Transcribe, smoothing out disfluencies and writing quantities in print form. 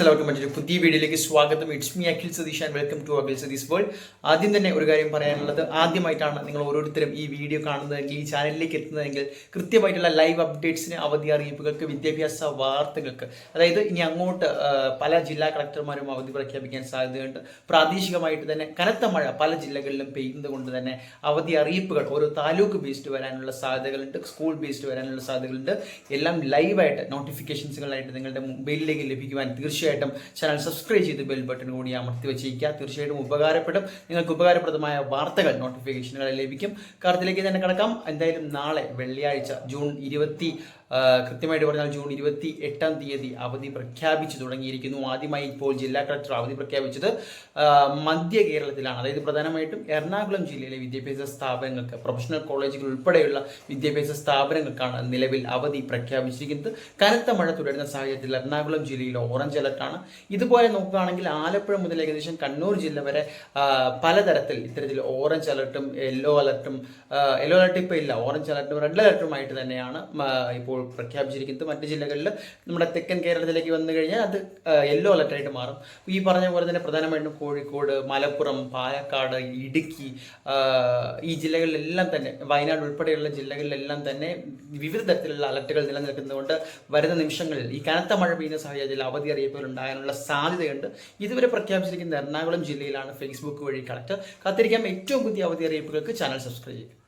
എല്ലാവർക്കും മറ്റൊരു പുതിയ വീഡിയോയിലേക്ക് സ്വാഗതം. It's me Akhil Satheesh and welcome to Akhil Satheesh world. ആദ്യം തന്നെ ഒരു കാര്യം പറയാനുള്ളത്, ആദ്യമായിട്ടാണ് നിങ്ങൾ ഓരോരുത്തരും ഈ വീഡിയോ കാണുന്നതെങ്കിൽ, ഈ ചാനലിലേക്ക് എത്തുന്നതെങ്കിൽ കൃത്യമായിട്ടുള്ള ലൈവ് അപ്ഡേറ്റ്സിന്, അവധി അറിയിപ്പുകൾക്ക്, വിദ്യാഭ്യാസ വാർത്തകൾക്ക്, അതായത് ഇനി അങ്ങോട്ട് പല ജില്ലാ കളക്ടർമാരും അവധി പ്രഖ്യാപിക്കാൻ സാധ്യതയുണ്ട്. പ്രാദേശികമായിട്ട് തന്നെ കനത്ത മഴ പല ജില്ലകളിലും പെയ്യുന്നത് കൊണ്ട് തന്നെ അവധി അറിയിപ്പുകൾ ഓരോ താലൂക്ക് ബേസ്ഡ് വരാനുള്ള സാധ്യതകളുണ്ട്, സ്കൂൾ ബേസ്ഡ് വരാനുള്ള സാധ്യതകളുണ്ട്. എല്ലാം ലൈവായിട്ട് നോട്ടിഫിക്കേഷൻസുകളായിട്ട് നിങ്ങളുടെ മൊബൈലിലേക്ക് ലഭിക്കുവാൻ തീർച്ചയായിട്ടും ചാനൽ സബ്സ്ക്രൈബ് ചെയ്ത് ബെൽ ബട്ടൺ കൂടി അമർത്തി വെച്ചിരിക്കുക. തീർച്ചയായിട്ടും ഉപകാരപ്പെടും. നിങ്ങൾക്ക് ഉപകാരപ്രദമായ വാർത്തകൾ നോട്ടിഫിക്കേഷനുകൾ ലഭിക്കും. കാര്യത്തിലേക്ക് തന്നെ കിടക്കാം. എന്തായാലും നാളെ വെള്ളിയാഴ്ച കൃത്യമായിട്ട് പറഞ്ഞാൽ ജൂൺ 28 അവധി പ്രഖ്യാപിച്ചു തുടങ്ങിയിരിക്കുന്നു. ആദ്യമായി ഇപ്പോൾ ജില്ലാ കളക്ടർ അവധി പ്രഖ്യാപിച്ചത് മധ്യ കേരളത്തിലാണ്. അതായത് പ്രധാനമായിട്ടും എറണാകുളം ജില്ലയിലെ വിദ്യാഭ്യാസ സ്ഥാപനങ്ങൾക്ക്, പ്രൊഫഷണൽ കോളേജുകൾ ഉൾപ്പെടെയുള്ള വിദ്യാഭ്യാസ സ്ഥാപനങ്ങൾക്കാണ് നിലവിൽ അവധി പ്രഖ്യാപിച്ചിരിക്കുന്നത്. കനത്ത മഴ തുടരുന്ന സാഹചര്യത്തിൽ എറണാകുളം ജില്ലയിൽ ഓറഞ്ച് അലർട്ടാണ്. ഇതുപോലെ നോക്കുകയാണെങ്കിൽ ആലപ്പുഴ മുതൽ ഏകദേശം കണ്ണൂർ ജില്ല വരെ പലതരത്തിൽ ഇത്തരത്തിൽ ഓറഞ്ച് അലർട്ടും യെല്ലോ അലർട്ടും ഇപ്പോൾ ഇല്ല, ഓറഞ്ച് അലർട്ടും റെഡ് അലർട്ടുമായിട്ട് തന്നെയാണ് ഇപ്പോൾ പ്രഖ്യാപിച്ചിരിക്കുന്നത്. മറ്റ് ജില്ലകളിൽ നമ്മുടെ തെക്കൻ കേരളത്തിലേക്ക് വന്നു കഴിഞ്ഞാൽ അത് യെല്ലോ അലർട്ടായിട്ട് മാറും. ഈ പറഞ്ഞ പോലെ തന്നെ പ്രധാനമായിട്ടും കോഴിക്കോട്, മലപ്പുറം, പാലക്കാട്, ഇടുക്കി, ഈ ജില്ലകളിലെല്ലാം തന്നെ, വയനാട് ഉൾപ്പെടെയുള്ള ജില്ലകളിലെല്ലാം തന്നെ വിവിധ തരത്തിലുള്ള അലർട്ടുകൾ നിലനിൽക്കുന്നതുകൊണ്ട് വരുന്ന നിമിഷങ്ങളിൽ ഈ കനത്ത മഴ പെയ്യുന്ന സാഹചര്യത്തിൽ അവധി അറിയിപ്പുകൾ ഉണ്ടാകാനുള്ള സാധ്യതയുണ്ട്. ഇതുവരെ പ്രഖ്യാപിച്ചിരിക്കുന്ന എറണാകുളം ജില്ലയിലാണ്. ഫേസ്ബുക്ക് വഴി കളക്ടർ കാത്തിരിക്കാം. ഏറ്റവും പുതിയ അവധി അറിയിപ്പുകൾക്ക് ചാനൽ സബ്സ്ക്രൈബ് ചെയ്യുക.